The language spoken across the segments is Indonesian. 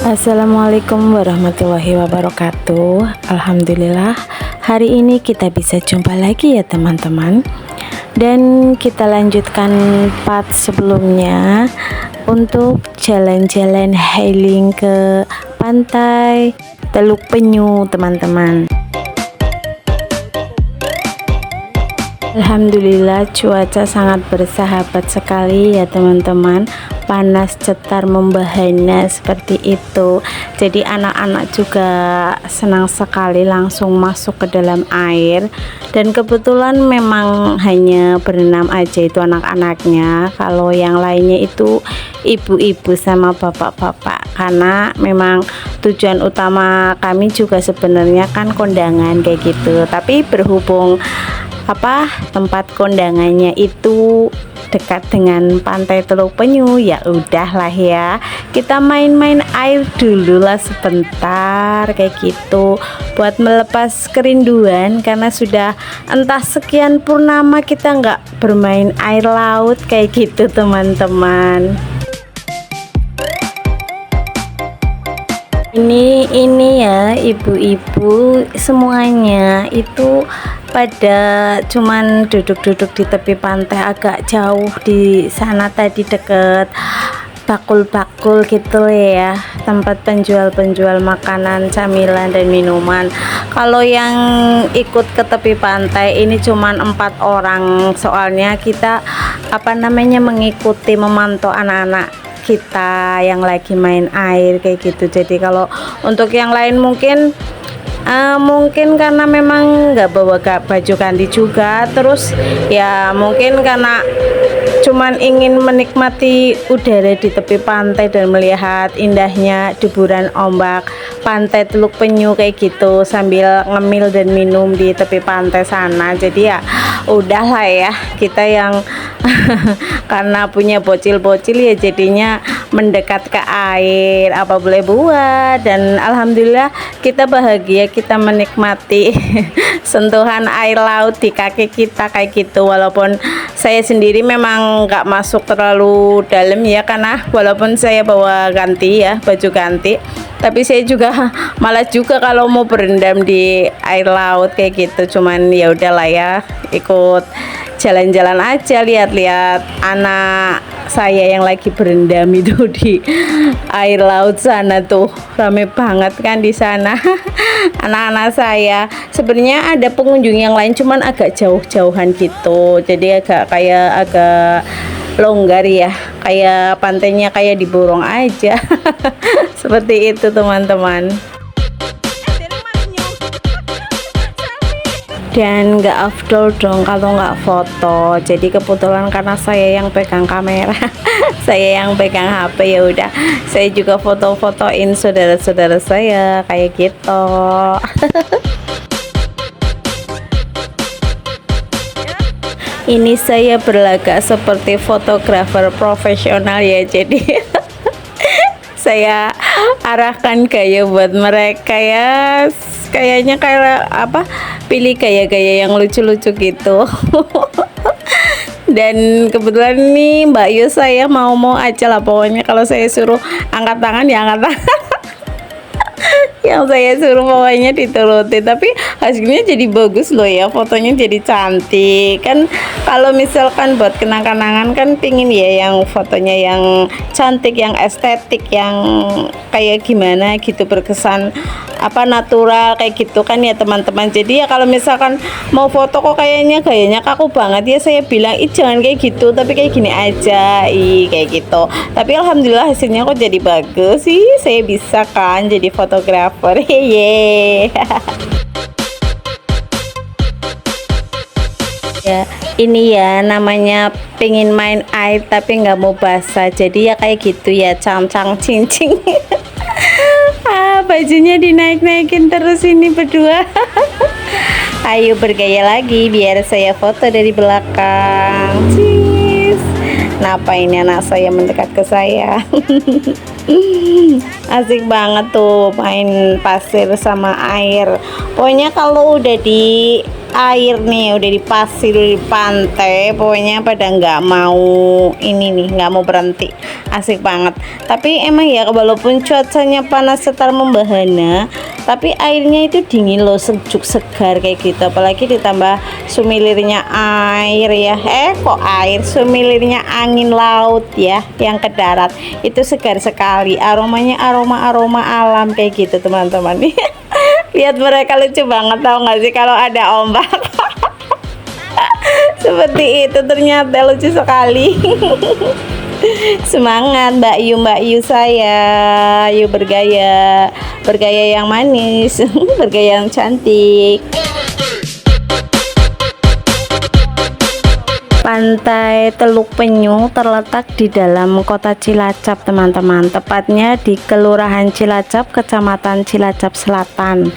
Assalamualaikum warahmatullahi wabarakatuh. Alhamdulillah hari ini kita bisa jumpa lagi ya teman-teman. Dan kita lanjutkan part sebelumnya untuk jalan-jalan healing ke pantai Teluk Penyu teman-teman. Alhamdulillah cuaca sangat bersahabat sekali ya teman-teman, panas cetar membahana seperti itu. Jadi anak-anak juga senang sekali langsung masuk ke dalam air, dan kebetulan memang hanya berenam aja itu anak-anaknya, kalau yang lainnya itu ibu-ibu sama bapak-bapak, karena memang tujuan utama kami juga sebenarnya kan kondangan kayak gitu, tapi berhubung tempat kondangannya itu dekat dengan pantai Teluk Penyu, ya udahlah ya, kita main-main air dulu lah sebentar kayak gitu, buat melepas kerinduan, karena sudah entah sekian purnama kita nggak bermain air laut kayak gitu teman-teman. Ini ya ibu-ibu semuanya itu pada cuman duduk-duduk di tepi pantai agak jauh di sana tadi, deket bakul-bakul gitu ya, tempat penjual-penjual makanan, camilan dan minuman. Kalau yang ikut ke tepi pantai ini cuman 4 orang, soalnya kita mengikuti memantau anak-anak kita yang lagi main air kayak gitu. Jadi kalau untuk yang lain mungkin karena memang nggak bawa baju ganti juga, terus ya mungkin karena cuman ingin menikmati udara di tepi pantai dan melihat indahnya deburan ombak pantai Teluk Penyu kayak gitu sambil ngemil dan minum di tepi pantai sana. Jadi ya udahlah ya, kita yang karena punya bocil-bocil ya jadinya mendekat ke air, apa boleh buat. Dan alhamdulillah kita bahagia, kita menikmati sentuhan air laut di kaki kita kayak gitu. Walaupun saya sendiri memang nggak masuk terlalu dalam ya, karena walaupun saya bawa ganti ya, baju ganti, tapi saya juga malas juga kalau mau berendam di air laut kayak gitu. Cuman ya udahlah ya, ikut jalan-jalan aja, lihat-lihat anak saya yang lagi berendam itu di air laut sana tuh, rame banget kan di sana. Anak-anak saya sebenarnya ada pengunjung yang lain, cuman agak jauh-jauhan gitu, jadi agak longgar ya, kayak pantainya kayak di Borong aja. Seperti itu teman-teman. Dan nggak afdol dong kalau nggak foto. Jadi kebetulan karena saya yang pegang kamera, saya yang pegang HP, ya udah saya juga foto-fotoin saudara-saudara saya kayak gitu. Ini saya berlagak seperti fotografer profesional ya, jadi saya arahkan gaya buat mereka ya, kayaknya kayak pilih gaya-gaya yang lucu-lucu gitu. Dan kebetulan nih Mbak Yu saya mau aja lah, pokoknya kalau saya suruh angkat tangan ya angkat tangan. Yang saya suruh pokoknya dituruti, tapi hasilnya jadi bagus loh ya, fotonya jadi cantik kan. Kalau misalkan buat kenang-kenangan kan pingin ya yang fotonya yang cantik, yang estetik, yang kayak gimana gitu, berkesan natural kayak gitu kan ya teman-teman. Jadi ya kalau misalkan mau foto kok kayaknya gayanya kaku banget ya, saya bilang jangan kayak gitu, tapi kayak gini aja kayak gitu. Tapi alhamdulillah hasilnya kok jadi bagus sih, saya bisa kan jadi fotografer. Ye. Ya, ini ya namanya pengen main air tapi nggak mau basah, jadi ya kayak gitu ya, cang-cang cincing. Bajunya dinaik-naikin terus ini berdua. Ayo bergaya lagi biar saya foto dari belakang. Cheese. Kenapa ini anak saya mendekat ke saya? Asik banget tuh main pasir sama air. Pokoknya kalau udah di air nih, udah di pasir, udah di pantai, pokoknya pada nggak mau ini nih, nggak mau berhenti. Asik banget. Tapi emang ya walaupun cuacanya panas setar membahana, tapi airnya itu dingin loh, sejuk segar kayak gitu. Apalagi ditambah sumilirnya air ya, kok air, sumilirnya angin laut ya yang ke darat, itu segar sekali. Aromanya aroma alam kayak gitu teman-teman. Lihat mereka lucu banget, tahu nggak sih kalau ada ombak. Seperti itu, ternyata lucu sekali. Semangat Mbak Yu saya, yuk bergaya yang manis. Bergaya yang cantik. Pantai Teluk Penyu terletak di dalam kota Cilacap teman-teman, tepatnya di Kelurahan Cilacap, Kecamatan Cilacap Selatan.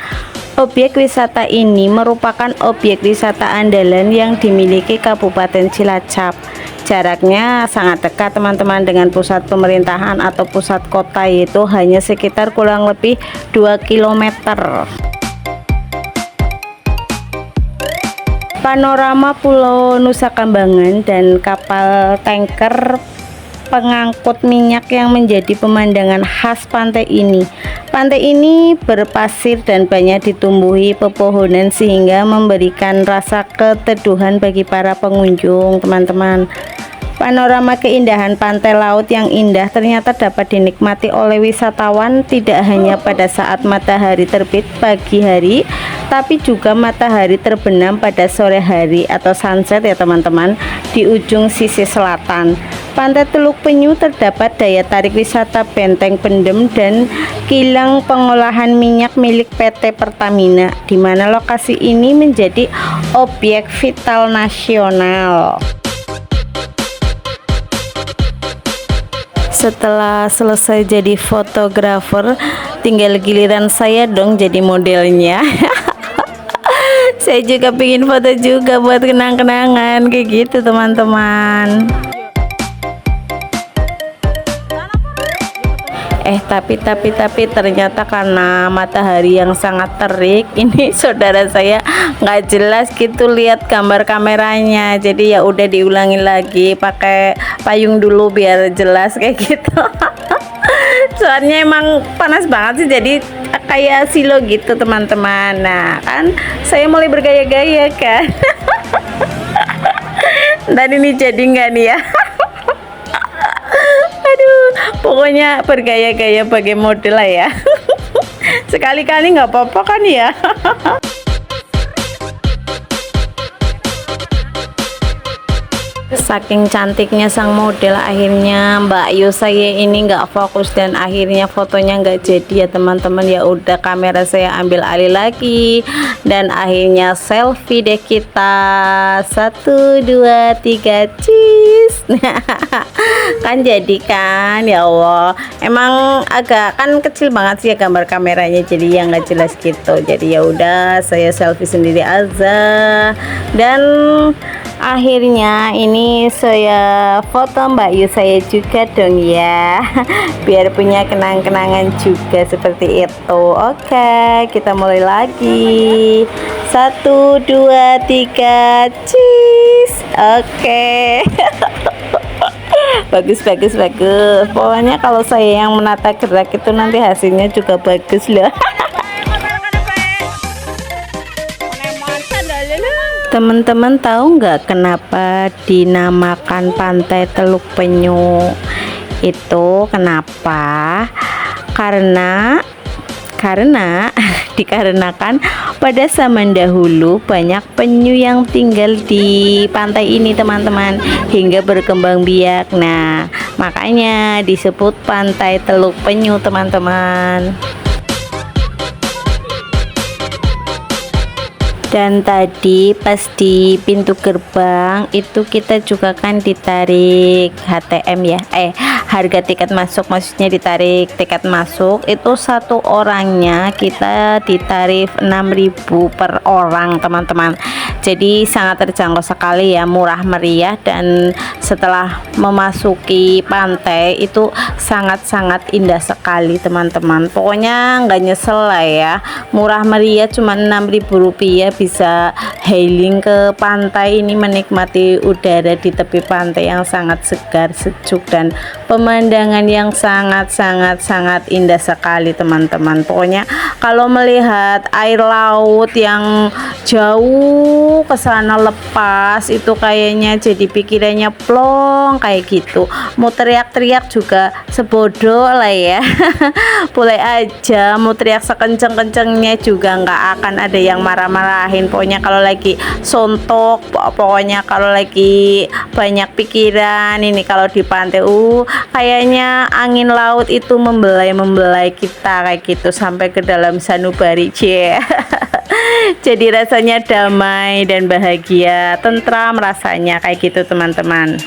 Objek wisata ini merupakan objek wisata andalan yang dimiliki Kabupaten Cilacap. Jaraknya sangat dekat teman-teman dengan pusat pemerintahan atau pusat kota, yaitu hanya sekitar kurang lebih 2 km. Panorama Pulau Nusa Kambangan dan kapal tanker pengangkut minyak yang menjadi pemandangan khas pantai ini. Pantai ini berpasir dan banyak ditumbuhi pepohonan sehingga memberikan rasa keteduhan bagi para pengunjung teman-teman. Panorama keindahan pantai laut yang indah ternyata dapat dinikmati oleh wisatawan tidak hanya pada saat matahari terbit pagi hari, tapi juga matahari terbenam pada sore hari atau sunset ya teman-teman, di ujung sisi selatan. Pantai Teluk Penyu terdapat daya tarik wisata Benteng Pendem dan kilang pengolahan minyak milik PT Pertamina, di mana lokasi ini menjadi objek vital nasional. Setelah selesai jadi fotografer, tinggal giliran saya dong jadi modelnya. Saya juga pengen foto juga buat kenang-kenangan kayak gitu teman-teman. Tapi ternyata karena matahari yang sangat terik, ini saudara saya nggak jelas gitu lihat gambar kameranya. Jadi ya udah diulangi lagi pakai payung dulu biar jelas kayak gitu. Soalnya emang panas banget sih, jadi kayak silo gitu teman-teman. Nah kan saya mulai bergaya-gaya kan. Dan ini jadi nggak nih ya? Aduh, pokoknya bergaya-gaya bagai model lah ya. Sekali-kali nggak apa-apa kan ya. Saking cantiknya sang model, akhirnya Mbak Yu saya ini nggak fokus dan akhirnya fotonya nggak jadi ya teman-teman. Ya udah, kamera saya ambil alih lagi dan akhirnya selfie deh kita. 1 2 3 cheese. Kan jadi kan, ya Allah, emang agak kan kecil banget sih ya gambar kameranya, jadi ya nggak jelas gitu. Jadi ya udah, saya selfie sendiri aja dan akhirnya ini saya foto Mbak Yu saya juga dong ya. Biar punya kenang-kenangan juga seperti itu. Oke, kita mulai lagi. 1 2 3 cheese. Oke. Bagus. Pokoknya kalau saya yang menata gerak itu nanti hasilnya juga bagus loh. Teman-teman tahu nggak kenapa dinamakan Pantai Teluk Penyu? Itu kenapa? Karena dikarenakan pada zaman dahulu banyak penyu yang tinggal di pantai ini teman-teman, hingga berkembang biak. Nah, makanya disebut Pantai Teluk Penyu teman-teman. Dan tadi pas di pintu gerbang itu kita juga kan ditarik HTM ya, harga tiket masuk, maksudnya ditarik tiket masuk itu satu orangnya kita ditarif 6.000 per orang teman-teman. Jadi sangat terjangkau sekali ya, murah meriah, dan setelah memasuki pantai itu sangat-sangat indah sekali teman-teman. Pokoknya nggak nyesel lah ya, murah meriah, cuma 6.000 rupiah bisa healing ke pantai ini, menikmati udara di tepi pantai yang sangat segar, sejuk, dan pemandangan yang sangat indah sekali teman-teman. Pokoknya kalau melihat air laut yang jauh ke sana lepas itu kayaknya jadi pikirannya plong kayak gitu. Mau teriak-teriak juga sebodoh lah ya. Boleh aja mau teriak sekenceng-kencengnya juga nggak akan ada yang marah-marahin. Pokoknya kalau lagi sontok, pokoknya kalau lagi banyak pikiran ini, kalau di pantai kayaknya angin laut itu membelai kita kayak gitu sampai ke dalam sanubari. Jadi rasanya damai dan bahagia, tentram rasanya kayak gitu teman-teman.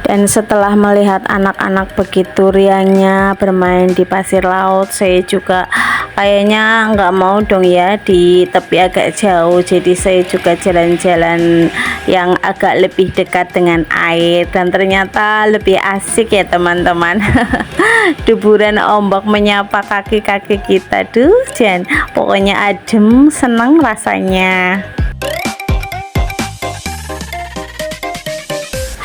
Dan setelah melihat anak-anak begitu riangnya bermain di pasir laut, saya juga kayaknya nggak mau dong ya di tepi agak jauh. Jadi saya juga jalan-jalan yang agak lebih dekat dengan air, dan ternyata lebih asik ya teman-teman. Deburan ombak menyapa kaki-kaki kita, Jan, pokoknya adem, senang rasanya.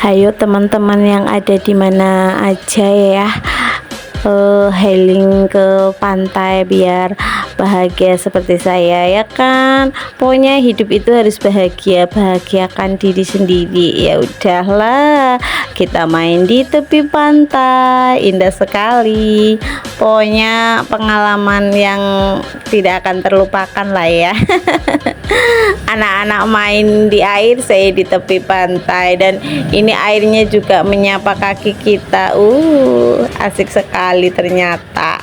Hayo teman-teman yang ada di mana aja ya, healing ke pantai biar bahagia seperti saya ya kan. Pokoknya hidup itu harus bahagia, bahagiakan diri sendiri. Ya udahlah, kita main di tepi pantai, indah sekali. Pokoknya pengalaman yang tidak akan terlupakan lah ya. Anak-anak main di air, saya di tepi pantai, dan ini airnya juga menyapa kaki kita. Asik sekali ternyata.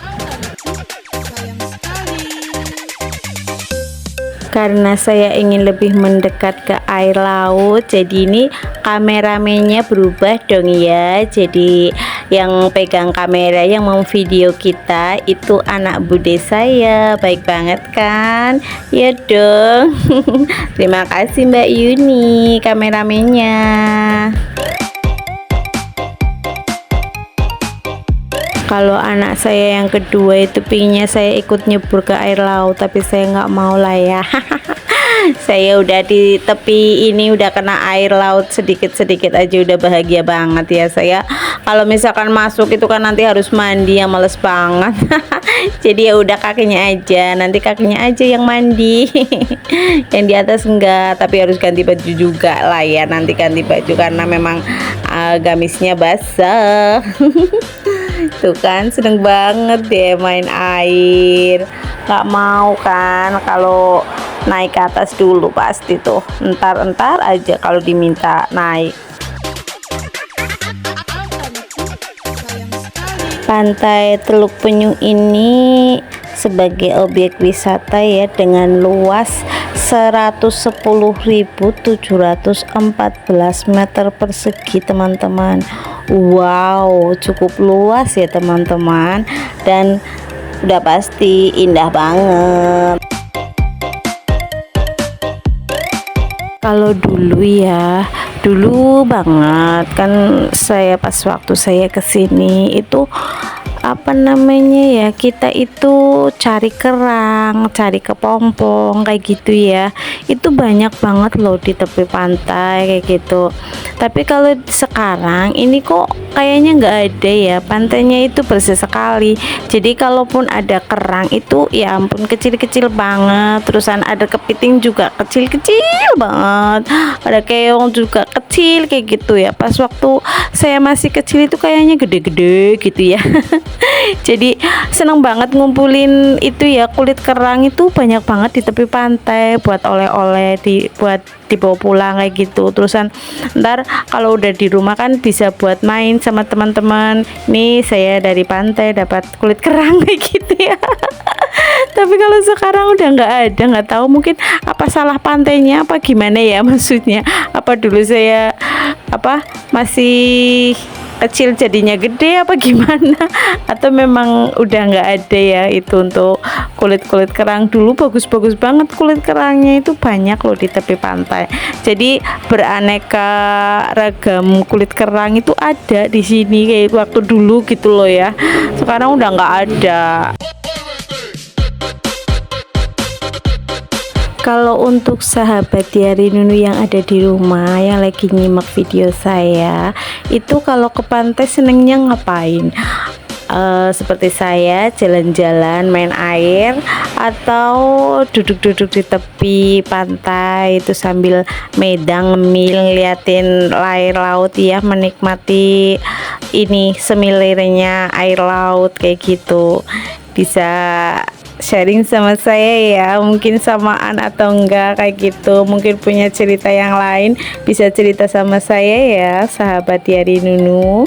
Karena saya ingin lebih mendekat ke air laut, jadi ini kameramennya berubah dong ya. Jadi yang pegang kamera, yang mau video kita itu anak bude saya. Baik banget kan? Ya dong. Terima kasih Mbak Yuni kameramennya. Kalau anak saya yang kedua itu pinginnya saya ikut nyebur ke air laut, tapi saya nggak mau lah ya. Saya udah di tepi ini udah kena air laut sedikit-sedikit aja udah bahagia banget ya saya. Kalau misalkan masuk itu kan nanti harus mandi, yang males banget. Jadi ya udah kakinya aja, nanti kakinya aja yang mandi. Yang di atas enggak, tapi harus ganti baju juga lah ya. Nanti ganti baju karena memang gamisnya basah. Tuh kan, seneng banget deh main air. Gak mau kan kalau naik ke atas dulu, pasti tuh entar aja kalau diminta naik. Pantai Teluk Penyung ini sebagai objek wisata ya, dengan luas 110.714 meter persegi teman-teman. Wow, cukup luas ya teman-teman, dan udah pasti indah banget. Kalau dulu ya, dulu banget kan saya pas waktu saya kesini itu apa namanya ya, kita itu cari kerang, cari kepompong kayak gitu ya. Itu banyak banget loh di tepi pantai kayak gitu. Tapi kalau sekarang ini kok kayaknya nggak ada ya, pantainya itu bersih sekali. Jadi kalaupun ada kerang itu ya ampun kecil-kecil banget, terusan ada kepiting juga kecil-kecil banget, ada keong juga kecil kayak gitu ya. Pas waktu saya masih kecil itu kayaknya gede-gede gitu ya. Jadi seneng banget ngumpulin itu ya, kulit kerang itu banyak banget di tepi pantai buat oleh-oleh, buat dibawa pulang kayak gitu. Terusan ntar kalau udah di rumah kan bisa buat main sama teman-teman. Nih saya dari pantai dapat kulit kerang kayak gitu ya. Tapi kalau sekarang udah nggak ada, nggak tahu mungkin apa salah pantainya apa gimana ya, maksudnya apa dulu saya masih kecil jadinya gede apa gimana atau memang udah nggak ada ya itu untuk kulit kerang. Dulu bagus-bagus banget kulit kerangnya, itu banyak loh di tepi pantai, jadi beraneka ragam kulit kerang itu ada di sini kayak waktu dulu gitu loh ya. Sekarang udah nggak ada. Kalau untuk sahabat Diari Nunu yang ada di rumah yang lagi nyimak video saya, itu kalau ke pantai senengnya ngapain? Seperti saya jalan-jalan main air atau duduk-duduk di tepi pantai itu sambil medang ngemil ngeliatin air laut ya, menikmati ini semilirnya air laut kayak gitu. Bisa sharing sama saya ya, mungkin samaan atau enggak kayak gitu, mungkin punya cerita yang lain bisa cerita sama saya ya sahabat Diari Nunu.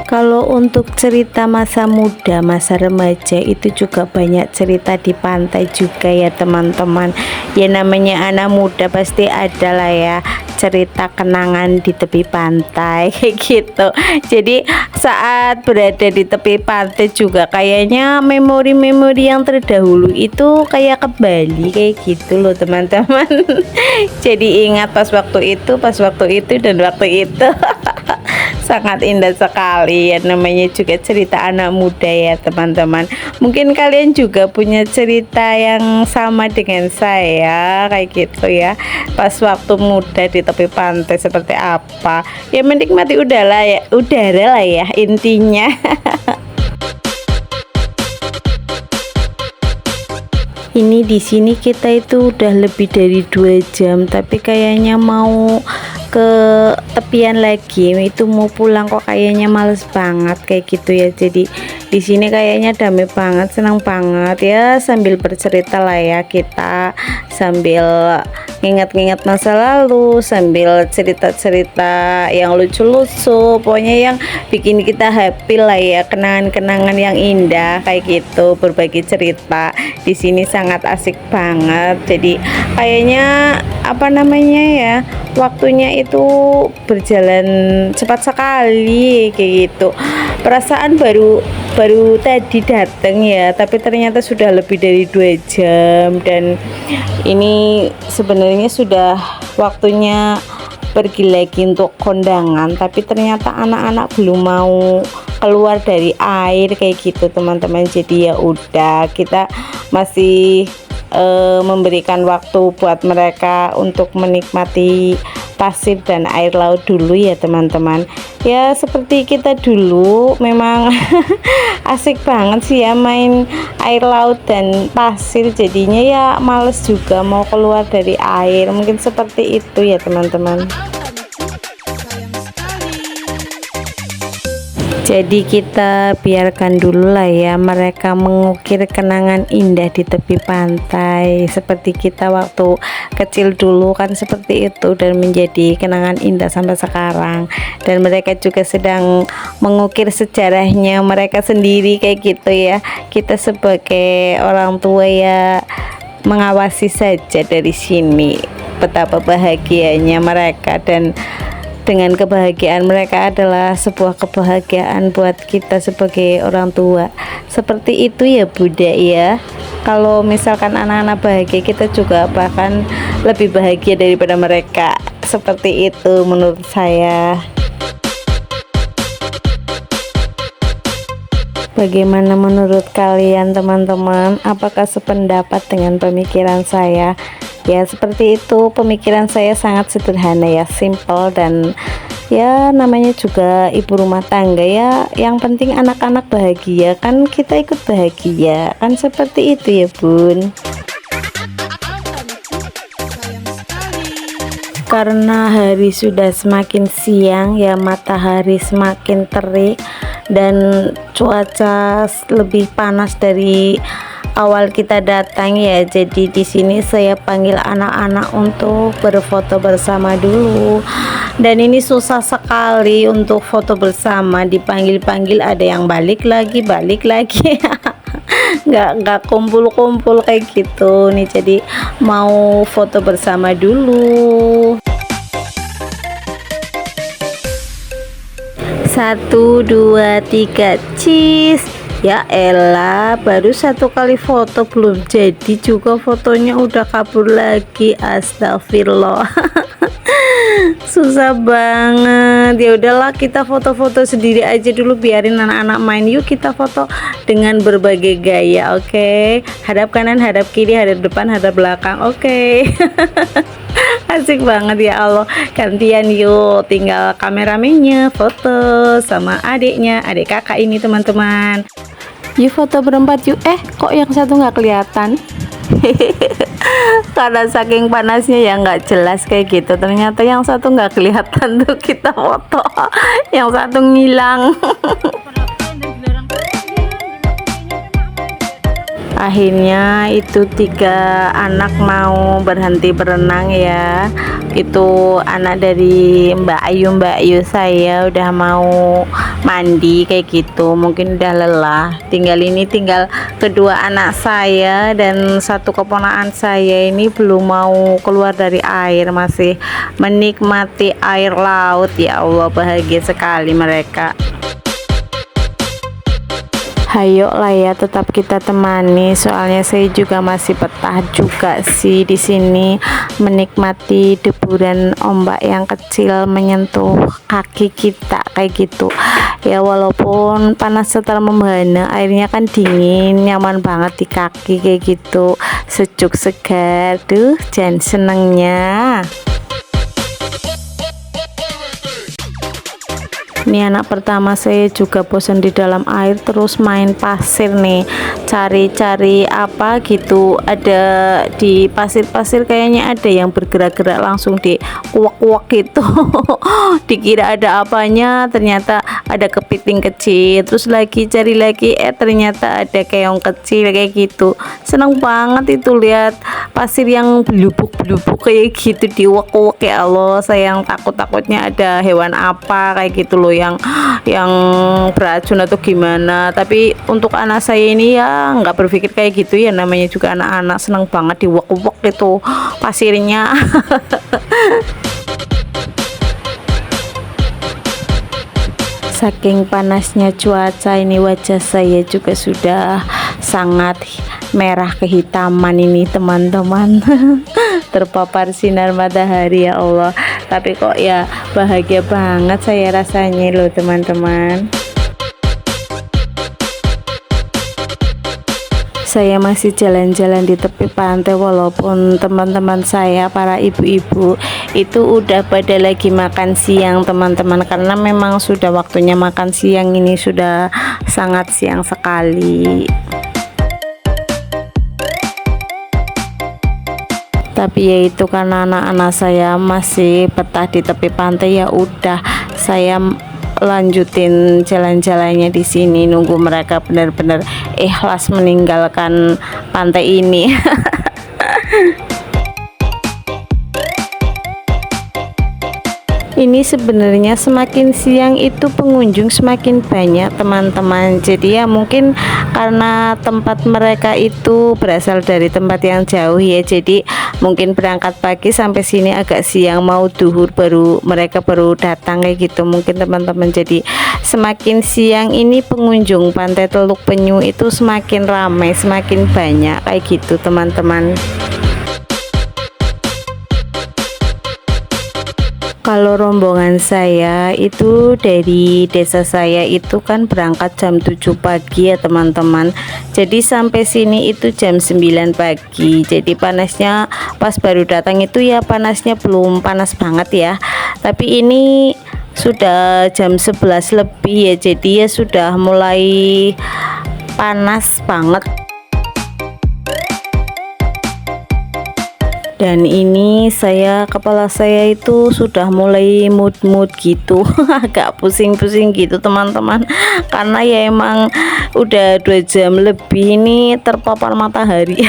Kalau untuk cerita masa muda, masa remaja itu juga banyak cerita di pantai juga ya teman-teman. Ya namanya anak muda pasti ada lah ya cerita kenangan di tepi pantai kayak gitu. Jadi saat berada di tepi pantai juga kayaknya memori-memori yang terdahulu itu kayak kembali kayak gitu loh teman-teman. Jadi ingat pas waktu itu dan waktu itu. Sangat indah sekali ya, namanya juga cerita anak muda ya teman-teman. Mungkin kalian juga punya cerita yang sama dengan saya kayak gitu ya, pas waktu muda di tepi pantai seperti apa ya, menikmati udara lah ya intinya. Ini di sini kita itu udah lebih dari 2 jam, tapi kayaknya mau ke tepian lagi, itu mau pulang kok kayaknya males banget kayak gitu ya. Jadi di sini kayaknya damai banget, senang banget ya, sambil bercerita lah ya kita, sambil nginget-nginget masa lalu, sambil cerita-cerita yang lucu-lucu, pokoknya yang bikin kita happy lah ya, kenangan-kenangan yang indah kayak gitu, berbagi cerita. Di sini sangat asik banget. Jadi kayaknya waktunya itu berjalan cepat sekali kayak gitu. Perasaan baru tadi datang ya, tapi ternyata sudah lebih dari 2 jam, dan ini sebenarnya sudah waktunya pergi lagi untuk kondangan, tapi ternyata anak-anak belum mau keluar dari air kayak gitu teman-teman. Jadi ya udah, kita masih memberikan waktu buat mereka untuk menikmati pasir dan air laut dulu ya teman-teman. Ya seperti kita dulu, memang asik banget sih ya main air laut dan pasir, jadinya ya males juga mau keluar dari air, mungkin seperti itu ya teman-teman. Jadi kita biarkan dulu lah ya mereka mengukir kenangan indah di tepi pantai, seperti kita waktu kecil dulu kan seperti itu, dan menjadi kenangan indah sampai sekarang. Dan mereka juga sedang mengukir sejarahnya mereka sendiri kayak gitu ya. Kita sebagai orang tua ya mengawasi saja dari sini betapa bahagianya mereka, dan dengan kebahagiaan mereka adalah sebuah kebahagiaan buat kita sebagai orang tua. Seperti itu ya Bunda ya. Kalau misalkan anak-anak bahagia, kita juga bahkan lebih bahagia daripada mereka. Seperti itu menurut saya. Bagaimana menurut kalian teman-teman? Apakah sependapat dengan pemikiran saya? Ya seperti itu, pemikiran saya sangat sederhana ya, simple, dan ya namanya juga ibu rumah tangga ya, yang penting anak-anak bahagia kan kita ikut bahagia kan, seperti itu ya Bun. Karena hari sudah semakin siang ya, matahari semakin terik dan cuaca lebih panas dari awal kita datang ya. Jadi di sini saya panggil anak-anak untuk berfoto bersama dulu. Dan ini susah sekali untuk foto bersama, dipanggil-panggil ada yang balik lagi. nggak kumpul-kumpul kayak gitu nih, jadi mau foto bersama dulu. 1 2 3 cheese. Ya elah, baru 1 kali foto belum jadi juga fotonya udah kabur lagi. Astagfirullah. Susah banget. Ya udahlah, kita foto-foto sendiri aja dulu, biarin anak-anak main. Yuk kita foto dengan berbagai gaya, oke? Hadap kanan, hadap kiri, hadap depan, hadap belakang, oke? Asik banget ya Allah. Gantian yuk, tinggal kameramennya foto sama adiknya, adik kakak ini teman-teman. Yuk foto berempat yuk. Kok yang satu nggak kelihatan? Karena saking panasnya ya nggak jelas kayak gitu, ternyata yang satu nggak kelihatan tuh kita foto, yang satu ngilang. Akhirnya itu 3 anak mau berhenti berenang ya. Itu anak dari Mbak Ayu saya udah mau mandi kayak gitu, mungkin udah lelah. Tinggal kedua anak saya dan 1 keponakan saya ini belum mau keluar dari air, masih menikmati air laut. Ya Allah, bahagia sekali mereka. Hayo lah ya, tetap kita temani, soalnya saya juga masih betah juga sih di sini menikmati deburan ombak yang kecil menyentuh kaki kita kayak gitu ya. Walaupun panas setelah membahana, airnya kan dingin, nyaman banget di kaki kayak gitu, sejuk segar. Duh, jangan senengnya. Ini anak pertama saya juga bosan di dalam air, terus main pasir nih, cari-cari apa gitu. Ada di pasir-pasir kayaknya ada yang bergerak-gerak, langsung di kuak-kuak gitu. Dikira ada apanya, ternyata ada kepiting kecil. Terus lagi cari lagi, ternyata ada keong kecil kayak gitu. Seneng banget itu lihat pasir yang belubuk-belubuk kayak gitu, diuak-uak. Ya Allah, saya yang takut-takutnya ada hewan apa kayak gitu loh, yang beracun atau gimana. Tapi untuk anak saya ini ya nggak berpikir kayak gitu ya, namanya juga anak-anak, seneng banget diuak-uak itu pasirnya. Saking panasnya cuaca ini, wajah saya juga sudah sangat merah kehitaman ini teman-teman. Terpapar sinar matahari ya Allah. Tapi kok ya bahagia banget saya rasanya loh teman-teman. Saya masih jalan-jalan di tepi pantai, walaupun teman-teman saya para ibu-ibu itu udah pada lagi makan siang teman-teman, karena memang sudah waktunya makan siang, ini sudah sangat siang sekali. Tapi ya itu, karena anak-anak saya masih betah di tepi pantai, ya udah saya lanjutin jalan-jalannya di sini, nunggu mereka benar-benar ikhlas meninggalkan pantai ini. Ini sebenarnya semakin siang itu pengunjung semakin banyak teman-teman. Jadi ya mungkin karena tempat mereka itu berasal dari tempat yang jauh ya, jadi mungkin berangkat pagi sampai sini agak siang, mau duhur mereka baru datang kayak gitu mungkin teman-teman. Jadi semakin siang ini pengunjung Pantai Teluk Penyu itu semakin ramai, semakin banyak kayak gitu teman-teman. Kalau rombongan saya itu dari desa saya itu kan berangkat jam 7 pagi ya teman-teman. Jadi sampai sini itu jam 9 pagi. Jadi panasnya pas baru datang itu ya panasnya belum panas banget ya. Tapi ini sudah jam 11 lebih ya. Jadi ya sudah mulai panas banget. Dan ini ini kepala saya itu sudah mulai mood gitu agak pusing-pusing gitu teman-teman, karena ya emang udah 2 jam lebih ini terpapar matahari.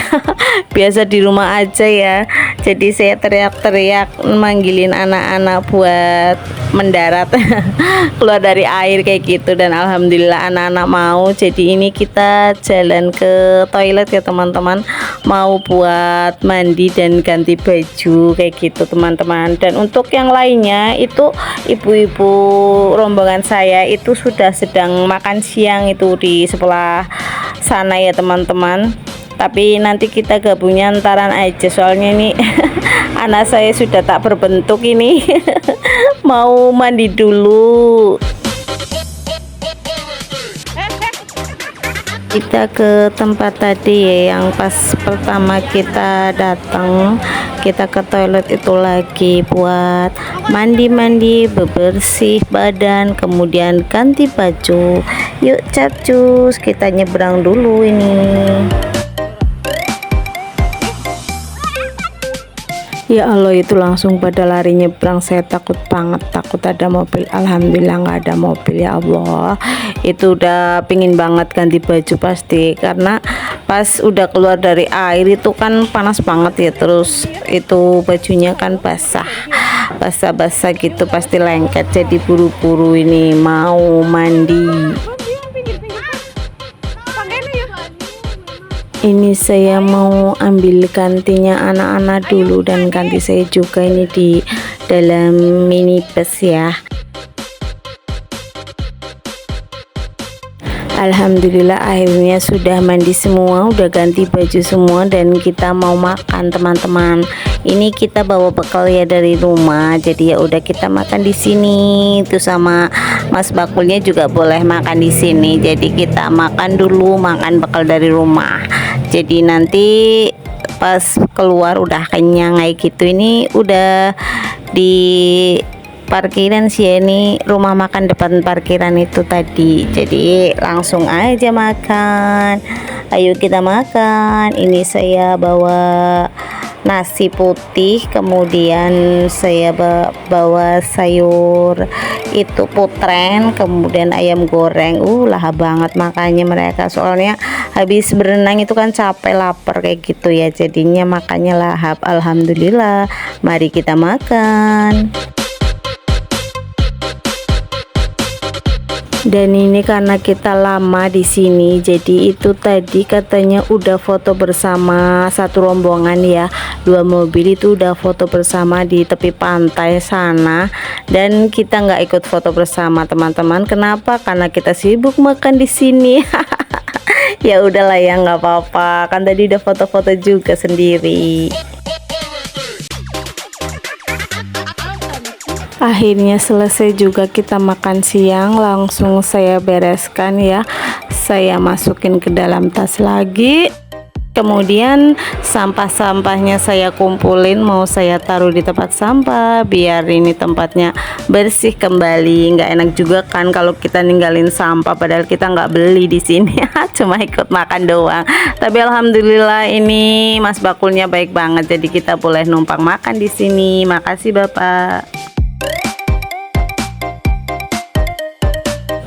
Biasa di rumah aja ya, jadi saya teriak-teriak manggilin anak-anak buat mendarat keluar dari air kayak gitu, dan alhamdulillah anak-anak mau. Jadi ini kita jalan ke toilet ya teman-teman, mau buat mandi dan ganti baju kayak gitu teman-teman. Dan untuk yang lainnya itu ibu-ibu rombongan saya itu sudah sedang makan siang itu di sebelah sana ya teman-teman, tapi nanti kita gabungnya antaran aja soalnya ini anak saya sudah tak berbentuk ini. Mau mandi dulu. Kita ke tempat tadi ya, yang pas pertama kita datang, kita ke toilet itu lagi buat mandi-mandi, bebersih badan, kemudian ganti baju. Yuk capcus, kita nyebrang dulu ini. Ya Allah, itu langsung pada lari nyebrang. Saya takut banget, takut ada mobil. Alhamdulillah nggak ada mobil ya Allah. Itu udah pingin banget ganti baju pasti, karena pas udah keluar dari air itu kan panas banget ya, terus itu bajunya kan basah gitu, pasti lengket. Jadi buru-buru ini mau mandi. Ini saya mau ambil gantinya anak-anak dulu, dan ganti saya juga ini di dalam minibus ya. Alhamdulillah akhirnya sudah mandi semua, udah ganti baju semua, dan kita mau makan teman-teman. Ini kita bawa bekal ya dari rumah, jadi ya udah kita makan di sini. Itu sama Mas Bakulnya juga boleh makan di sini. Jadi kita makan dulu, makan bekal dari rumah. Jadi nanti pas keluar udah kenyang kayak gitu. Ini udah di parkiran sih, ini rumah makan depan parkiran itu tadi. Jadi langsung aja makan. Ayo kita makan. Ini saya bawa nasi putih, kemudian saya bawa sayur itu putreng, kemudian ayam goreng. Lahap banget makannya mereka, soalnya habis berenang itu kan capek, lapar kayak gitu ya, jadinya makannya lahap. Alhamdulillah, mari kita makan. Dan ini karena kita lama di sini, jadi itu tadi katanya udah foto bersama satu rombongan ya, 2 mobil itu udah foto bersama di tepi pantai sana, dan kita nggak ikut foto bersama teman-teman. Kenapa? Karena kita sibuk makan di sini. Ya udahlah ya, nggak apa-apa, kan tadi udah foto-foto juga sendiri. Akhirnya selesai juga kita makan siang, langsung saya bereskan ya, saya masukin ke dalam tas lagi. Kemudian sampah-sampahnya saya kumpulin, mau saya taruh di tempat sampah biar ini tempatnya bersih kembali. Nggak enak juga kan kalau kita ninggalin sampah padahal kita nggak beli di sini. Cuma ikut makan doang. Tapi alhamdulillah ini Mas Bakulnya baik banget, jadi kita boleh numpang makan di sini. Makasih Bapak.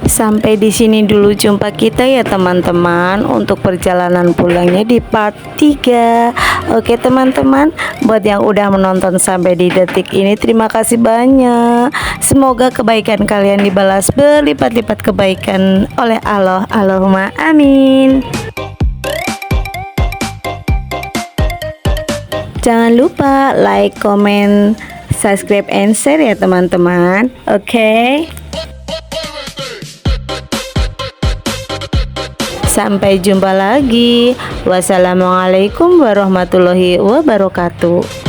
Sampai di sini dulu jumpa kita ya teman-teman, untuk perjalanan pulangnya di part 3. Oke teman-teman, buat yang udah menonton sampai di detik ini, terima kasih banyak. Semoga kebaikan kalian dibalas berlipat-lipat kebaikan oleh Allah. Allahumma amin. Jangan lupa like, comment, subscribe, and share ya teman-teman. Oke. Sampai jumpa lagi. Wassalamualaikum warahmatullahi wabarakatuh.